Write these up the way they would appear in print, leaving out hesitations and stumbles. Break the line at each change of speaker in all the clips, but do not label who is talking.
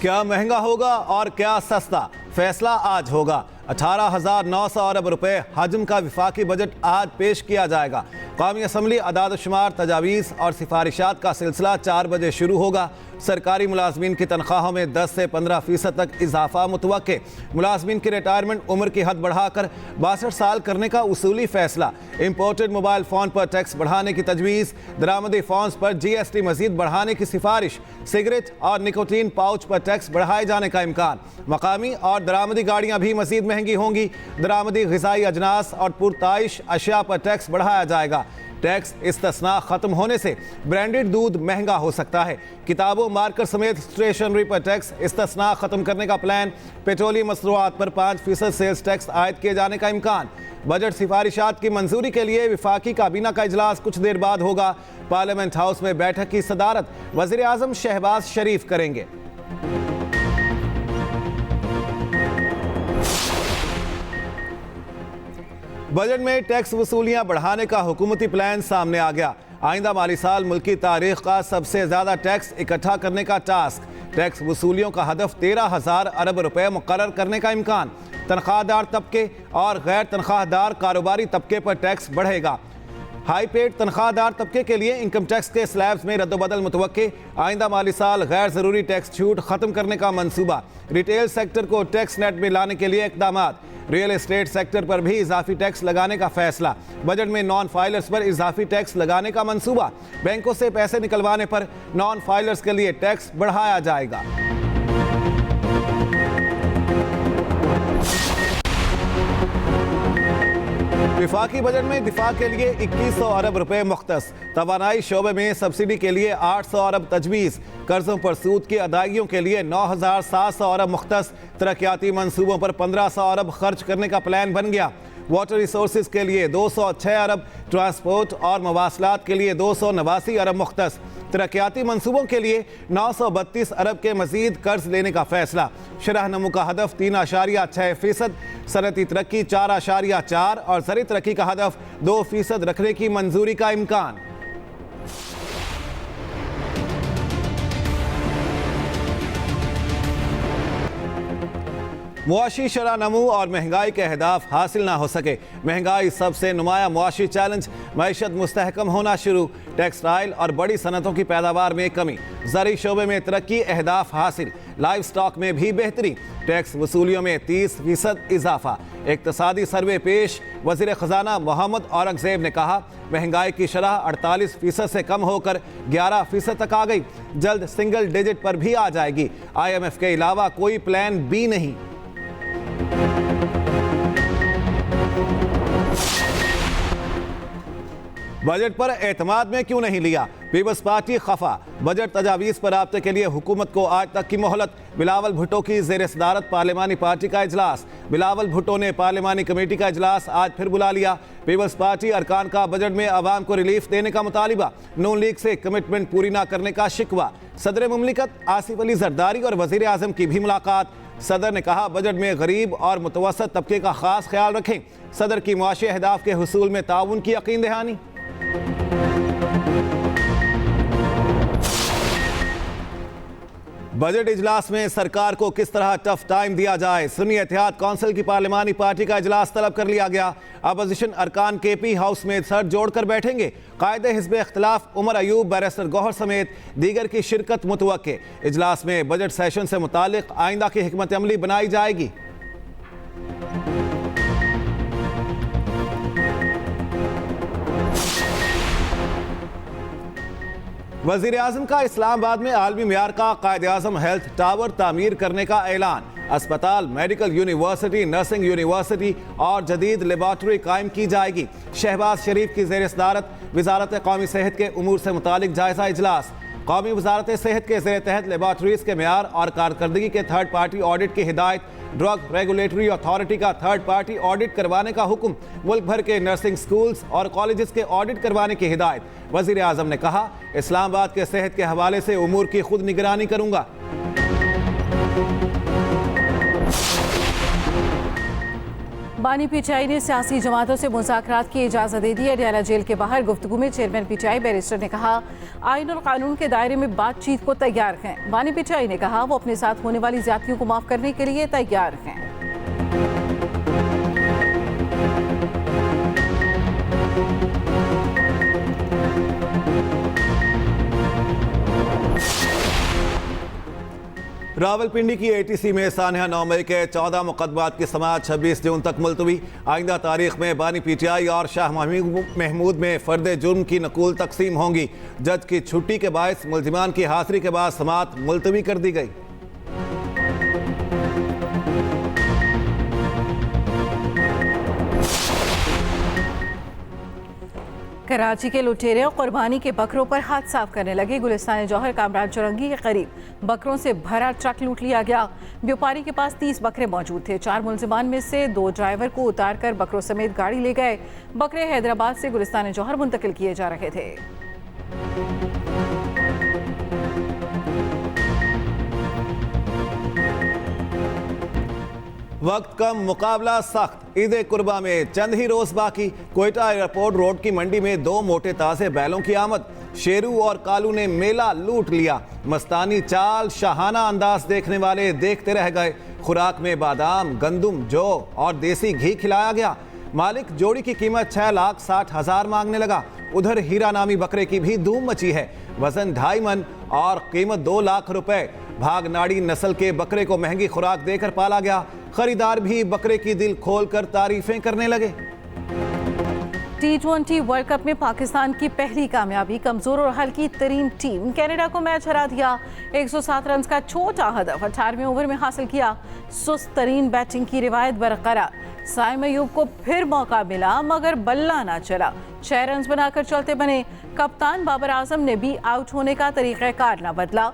क्या महंगा होगा और क्या सस्ता, फैसला आज होगा। 18,900 अरब रुपए हजम का विफाकी बजट आज पेश किया जाएगा। कौमी असम्बली अदाद-ओ-शुमार, तजावीज़ और सिफारिशात का सिलसिला 4 बजे शुरू होगा। सरकारी मुलाजमीन की तनख्वाहों में 10 से 15% तक इजाफा मुतवक्के। मुलाजमीन की रिटायरमेंट उम्र की हद बढ़ाकर 62 साल करने का उसूली फैसला। इम्पोर्टेड मोबाइल फ़ोन पर टैक्स बढ़ाने की तजवीज़। दरामदी फ़ोन्स पर GST मजीद बढ़ाने की सिफारिश। सिगरेट और निकोटीन पाउच पर टैक्स बढ़ाए जाने का इम्कान। मकामी और दरामदी गाड़ियाँ भी मजीद महंगी होंगी। दरामदी ग़िज़ाई अजनास और पुरताइश अशिया पर टैक्स बढ़ाया जाएगा। टैक्स इस्तिस्ना खत्म होने से ब्रांडेड दूध महंगा हो सकता है। किताबों, मार्कर समेत स्टेशनरी पर टैक्स इस्तिस्ना खत्म करने का प्लान। पेट्रोलियम मसरूआत पर 5% सेल्स टैक्स आयद किए जाने का इम्कान। बजट सिफारिशात की मंजूरी के लिए विफाकी काबीना का इजलास कुछ देर बाद होगा। पार्लियामेंट हाउस में बैठक की सदारत वज़ीर आज़म शहबाज शरीफ करेंगे। बजट में टैक्स वसूलियां बढ़ाने का हुकूमती प्लान सामने आ गया। आइंदा माली साल मुल्की तारीख का सबसे ज्यादा टैक्स इकट्ठा करने का टास्क। टैक्स वसूलियों का हदफ 13,000 अरब रुपए मुकर्रर करने का इम्कान। तनख्वाहदार तबके और गैर तनख्वाहदार कारोबारी तबके पर टैक्स बढ़ेगा। हाई पेड तनख्वाहदार तबके के लिए इनकम टैक्स के स्लैब्स में रद्दबदल मुतवक्के। आइंदा माली साल गैर ज़रूरी टैक्स छूट ख़त्म करने का मंसूबा। रिटेल सेक्टर को टैक्स नेट में लाने के लिए इक़दामात। रियल एस्टेट सेक्टर पर भी इजाफी टैक्स लगाने का फैसला। बजट में नॉन फाइलर्स पर इजाफी टैक्स लगाने का मंसूबा। बैंकों से पैसे निकलवाने पर नॉन फाइलर्स के लिए टैक्स बढ़ाया जाएगा। विफाकी बजट में दिफा के लिए 2100 अरब रुपए मुख्तस। तवानाई शोबे में सब्सिडी के लिए 800 अरब तजवीज़। कर्जों पर सूद की अदायगियों के लिए 9,700 अरब मुख्तस। तरक्याती मंसूबों पर 1500 अरब खर्च करने का प्लान बन गया। वाटर रिसोर्सेज के लिए 206 अरब, ट्रांसपोर्ट और मवासलात के लिए 289 अरब मुख्तस। तरक्याती मंसूबों के लिए 932 अरब के मजीद कर्ज लेने का फैसला। शरह नमू का हदफ 3.6%, सनती तरक्की 4.4 और ज़री तरक्की का हदफ 2% रखने की मंजूरी का इम्कान। मुआशी शरह नमू और महंगाई के अहदाफ हासिल ना हो सके। महंगाई सबसे नुमाया मुआशी चैलेंज। मईशत मुस्तहकम होना शुरू। टेक्सटाइल और बड़ी सनतों की पैदावार में कमी। ज़री शोबे में तरक्की, अहदाफ हासिल। लाइव स्टॉक में भी बेहतरी। टैक्स वसूलियों में 30% इजाफा। इक्तसादी सर्वे पेश। वज़ीर ख़जाना मोहम्मद औरंगज़ेब ने कहा, महंगाई की शरह 48% से कम होकर 11% तक आ गई। जल्द सिंगल डिजिट पर भी आ जाएगी। IMF के अलावा कोई प्लान बी नहीं। बजट पर एतमाद में क्यों नहीं लिया, पीपल्स पार्टी खफा। बजट तजावीज़ पर राब्ते के लिए हुकूमत को आज तक की मोहलत। बिलावल भुट्टो की ज़ेर सदारत पार्लिमानी पार्टी का इजलास। बिलावल भुट्टो ने पार्लिमानी कमेटी का इजलास आज फिर बुला लिया। पीपल्स पार्टी अरकान का बजट में आवाम को रिलीफ देने का मुतालिबा। नून लीग से कमिटमेंट पूरी ना करने का शिकवा। सदर मुमलिकत आसिफ अली जरदारी और वज़ीर आज़म की भी मुलाकात। सदर ने कहा, बजट में गरीब और मुतवसत तबके का खास ख्याल रखें। सदर की मुआशी अहदाफ के हुसूल में ताउन की यकीन दहानी। बजट इजलास में सरकार को किस तरह टफ टाइम दिया जाए। सुन्नी इत्तेहाद कौंसिल की पार्लिमानी पार्टी का इजलास तलब कर लिया गया। अपोजिशन अरकान KP हाउस में सर जोड़कर बैठेंगे। कायदे हिज़्ब इख्तिलाफ उमर अयूब, बैरिस्टर गौहर समेत दीगर की शिरकत मुतवक्के। इजलास में बजट सेशन से मुतालिक आइंदा की हिकमत अमली बनाई जाएगी। वज़ीर आज़म का इस्लामाबाद में आलमी मियार का कायद-ए-आज़म हेल्थ टावर तामीर करने का ऐलान। अस्पताल, मेडिकल यूनिवर्सिटी, नर्सिंग यूनिवर्सिटी और जदीद लेबॉर्ट्री कायम की जाएगी। शहबाज शरीफ की ज़ेर सदारत वज़ारत कौमी सेहत के उमूर से मुतालिक जायज़ा इजलास। कौमी वज़ारत सेहत के ज़ेर तहत लेबॉर्ट्रीज़ के मियार और कारकर्दगी के थर्ड पार्टी ऑडिट की हिदायत। ड्रग रेगुलेटरी अथॉरिटी का थर्ड पार्टी ऑडिट करवाने का हुक्म। मुल्क भर के नर्सिंग स्कूल्स और कॉलेजेस के ऑडिट करवाने की हिदायत। वज़ीर आज़म ने कहा, इस्लामाबाद के सेहत के हवाले से उमूर की खुद निगरानी करूंगा।
बानी पीटीआई ने सियासी जमातों से मुज़ाकरात की इजाज़त दे दी। अडयाला जेल के बाहर गुफ्तगू में चेयरमैन पीटीआई बैरिस्टर ने कहा, आइन और कानून के दायरे में बातचीत को तैयार हैं। बानी पीटीआई ने कहा वो अपने साथ होने वाली ज्यादतियों को माफ़ करने के लिए तैयार हैं।
रावलपिंडी की एटीसी में सानहा 9 मई के 14 मुकदमात की समाअत 26 जून तक मुलतवी। आइंदा तारीख में बानी पीटीआई और शाह महमूद में फर्द जुर्म की नकूल तकसीम होंगी। जज की छुट्टी के बायस मुल्जिमान की हाजिरी के बाद समाअत मुलतवी कर दी गई।
कराची के लुटेरे कुर्बानी के बकरों पर हाथ साफ करने लगे। गुलिस्तान जौहर कामरान चौरंगी के करीब बकरों से भरा ट्रक लूट लिया गया। व्यापारी के पास 30 बकरे मौजूद थे। 4 मुलजिमान में से 2 ड्राइवर को उतारकर बकरों समेत गाड़ी ले गए। बकरे हैदराबाद से गुलिस्तान जौहर मुंतकिल किए जा रहे थे।
वक्त कम, मुकाबला सख्त। ईद कुर्बा में चंद ही रोज बाकी। कोयटा एयरपोर्ट रोड की मंडी में 2 मोटे ताजे बैलों की आमद। शेरू और कालू ने मेला लूट लिया। मस्तानी चाल, शाहाना अंदाज देखने वाले देखते रह गए। खुराक में बादाम, गंदुम, जौ और देसी घी खिलाया गया। मालिक जोड़ी की कीमत 6,60,000 मांगने लगा। उधर हीरा नामी बकरे की भी धूम मची है। वजन 2.5 मन और कीमत 2 लाख रुपए। भागनाड़ी नस्ल के बकरे को महंगी खुराक देकर पाला गया। खरीदार भी बकरे की दिल खोलकर तारीफें करने लगे।
T20 वर्ल्ड कप में पाकिस्तान की पहली कामयाबी। कमजोर और हल्की तरीन टीम कनाडा को मैच हरा दिया। 107 रन का छोटा हदफ 18वें ओवर में हासिल किया। सुस्त तरीन बैटिंग की रिवायत बरकरार। साइम अयूब को फिर मौका मिला मगर बल्ला ना चला। 6 रन बनाकर चलते बने। कप्तान बाबर आजम ने भी आउट होने का तरीक़ाकार न बदला।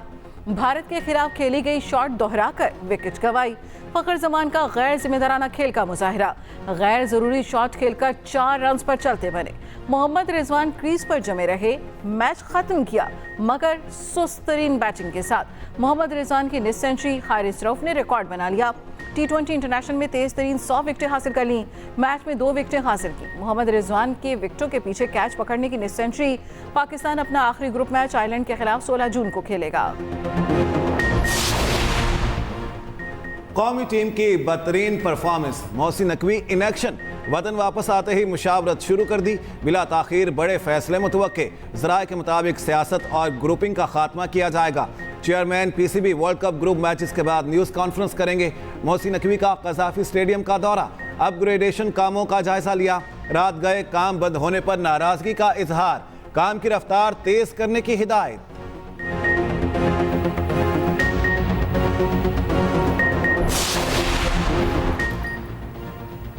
भारत के खिलाफ खेली गई शॉट दोहराकर विकेट गंवाई। फखर जमान का गैर जिम्मेदाराना खेल का मुजाहिरा। गैर जरूरी शॉट खेलकर 4 रन पर चलते बने। मोहम्मद रिजवान क्रीज पर जमे रहे। मैच खत्म किया मगर सुस्त तरीन बैटिंग के साथ। मोहम्मद रिजवान की निस सेंचुरी हारिस रऊफ ने रिकॉर्ड बना लिया। T20 इंटरनेशनल में तेज तरीन 100 विकेटें हासिल कर ली। मैच में 2 विकेटें हासिल की। मोहम्मद रिजवान के विकेटों के पीछे कैच पकड़ने की निस सेंचुरी। पाकिस्तान अपना आखिरी ग्रुप मैच आयरलैंड के खिलाफ 16 जून को खेलेगा।
कौमी टीम की बेहतरीन performance. Mohsin Naqvi in action. वतन वापस आते ही मुशावरत शुरू कर दी। बिला ताखीर बड़े फैसले मुतवक्के। ज़राए के मुताबिक सियासत और ग्रुपिंग का खात्मा किया जाएगा। Chairman PCB world cup group matches के बाद न्यूज़ कॉन्फ्रेंस करेंगे। मोहसिन नकवी का कज़ाफी स्टेडियम का दौरा। अपग्रेडेशन कामों का जायजा लिया। रात गए काम बंद होने पर नाराजगी का इजहार। काम की रफ्तार तेज करने की हिदायत।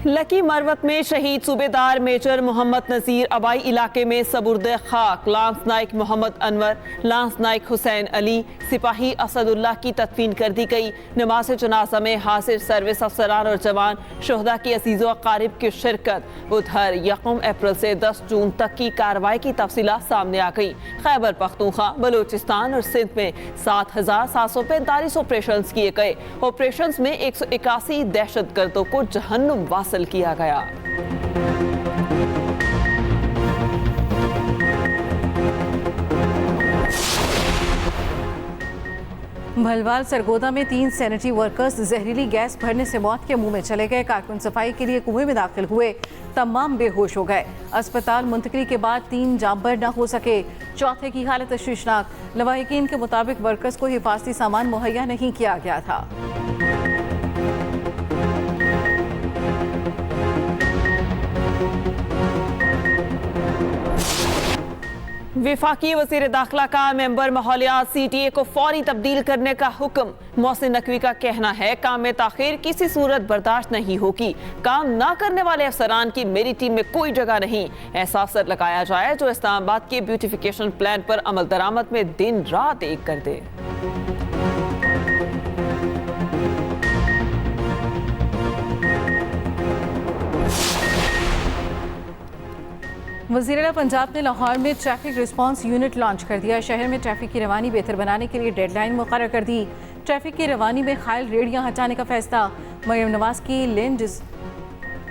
लकी मरवत में शहीद सूबेदार मेजर मोहम्मद नज़ीर अबाई इलाके में सबुर्द खाक लांस नाइक मोहम्मद अनवर, लांस नाइक हुसैन अली, सिपाही असदुल्लाह की तदफीन कर दी गई। नमाज जनाजा में हाजिर सर्विस अफसरान और जवान शोहदा की अजीज़ो अकारिब की शिरकत। उधर 1 अप्रैल से 10 जून तक की कार्रवाई की तफसीलात सामने आ गई। खैबर पख्तूनख्वा, बलूचिस्तान और सिंध में 7,745 ऑपरेशन किए गए। ऑपरेशन में 181 दहशतगर्दों को जहन्नुम वासिल किया गया।
भलवाल सरगोदा में 3 सैनिटरी वर्कर्स जहरीली गैस भरने से मौत के मुंह में चले गए। कारकुन सफाई के लिए कुएं में दाखिल हुए, तमाम बेहोश हो गए। अस्पताल मुंतकिली के बाद 3 जांबर न हो सके। चौथे की हालत तशवीशनाक। लवाहिकीन के मुताबिक वर्कर्स को हिफाजती सामान मुहैया नहीं किया गया था।
विफाकी वज़ीर दाखिला का मेंबर माहौलियात CTA को फौरी तब्दील करने का हुक्म। मोहसिन नकवी का कहना है काम में ताखीर किसी सूरत बर्दाश्त नहीं होगी। काम ना करने वाले अफसरान की मेरी टीम में कोई जगह नहीं। ऐसा अफसर लगाया जाए जो इस्लामाबाद के ब्यूटिफिकेशन प्लान पर अमल दरामद में दिन रात एक कर दे।
वज़ीर पंजाब ने लाहौर में ट्रैफिक रिस्पांस यूनिट लॉन्च कर दिया। शहर में ट्रैफिक की रवानी बेहतर बनाने के लिए डेडलाइन मुकर्रर कर दी। ट्रैफिक की रवानी में खायल रेडियां हटाने का फैसला। मरियम नवाज की लेन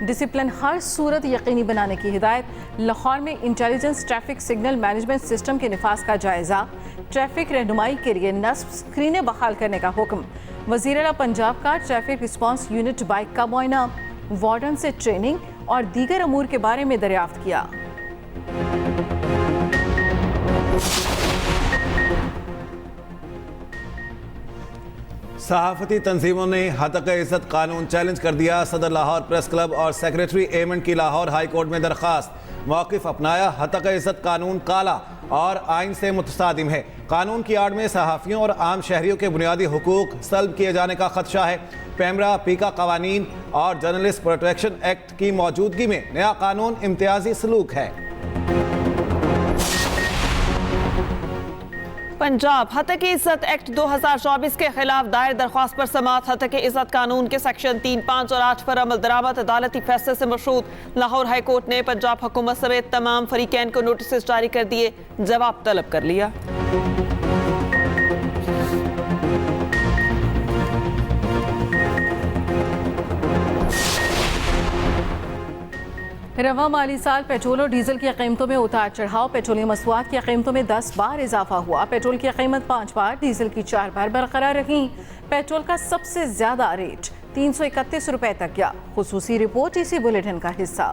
डिसिप्लिन हर सूरत यकीनी बनाने की हिदायत। लाहौर में intelligence traffic signal management system के निफाज का जायजा। ट्रैफिक रहनुमाई के लिए नस्ब स्क्रीनें बहाल करने का हुक्म। वज़ीर आला पंजाब का ट्रैफिक रिस्पांस यूनिट बाइक का मुआयना। वार्डन से ट्रेनिंग और दीगर अमूर के बारे में दरियाफ्त किया।
सहाफती तंजीमों ने हतक इज़्ज़त कानून चैलेंज कर दिया। सदर लाहौर प्रेस क्लब और सेक्रेटरी एमन की लाहौर हाई कोर्ट में दरख्वास्त। मौक़िफ़ अपनाया, हतक इज़्ज़त कानून काला और आइन से मुतसादिम है। कानून की आड़ में सहाफ़ियों और आम शहरियों के बुनियादी हुकूक सल्ब किए जाने का खदशा है। पैमरा, पीका कवानीन और जर्नलिस्ट प्रोटेक्शन एक्ट की मौजूदगी में नया कानून इम्तियाजी सलूक है।
पंजाब हतक इज़्ज़त एक्ट 2024 के खिलाफ दायर दरख्वास्त पर समाअत। हतक इज़्ज़त कानून के सेक्शन 3, 5 और 8 पर अमल दरामद अदालती फैसले से मशरूत लाहौर हाई कोर्ट ने पंजाब हुकूमत समेत तमाम फरीकैन को नोटिस जारी कर दिए, जवाब तलब कर लिया।
रवा माली साल पेट्रोल और डीजल की कीमतों में उतार चढ़ाव। पेट्रोलियम मसनूआत की कीमतों में 10 बार इजाफा हुआ। पेट्रोल की कीमत 5 बार, डीजल की 4 बार बरकरार रही। पेट्रोल का सबसे ज्यादा रेट 331 रुपए तक गया। खुसूसी रिपोर्ट इसी बुलेटिन का हिस्सा।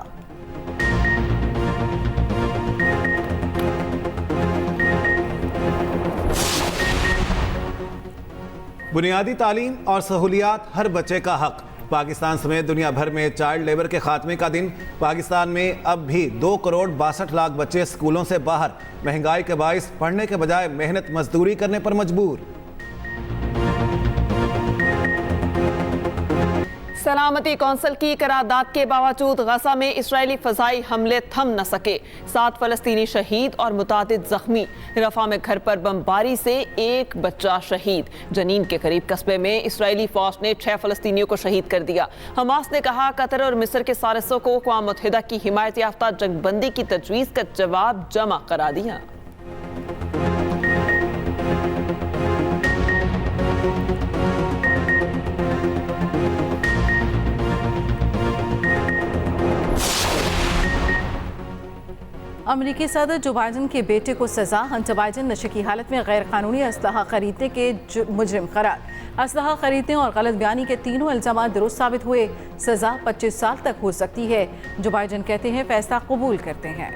बुनियादी तालीम और सहूलियात हर बच्चे का हक। पाकिस्तान समेत दुनिया भर में चाइल्ड लेबर के खात्मे का दिन। पाकिस्तान में अब भी 2 करोड़ 62 लाख बच्चे स्कूलों से बाहर। महंगाई के बाइस पढ़ने के बजाय मेहनत मजदूरी करने पर मजबूर।
सलामती कौंसिल की करारदाद के बावजूद गजा में इजरायली फजाई हमले थम न सके। 7 फलस्तीनी शहीद और मुतादिद जख्मी। रफा में घर पर बमबारी से 1 बच्चा शहीद। जनीन के करीब कस्बे में इजरायली फौज ने 6 फलस्तीनियों को शहीद कर दिया। हमास ने कहा कतर और मिस्र के सालिसों को अक़वाम मुत्तहिदा की हिमायत याफ्ता जंगबंदी की तजवीज़ का जवाब जमा करा दिया।
अमरीकी सदर जो बाइडन के बेटे को सजा। हंटर बाइडन नशे की हालत में गैर कानूनी असलहा खरीदने के मुजरिम करार। असलहा खरीदने और गलत बयानी के तीनों इल्जाम दुरुस्त साबित हुए। सजा 25 साल तक हो सकती है। जो बाइडन कहते हैं फैसला कबूल करते हैं।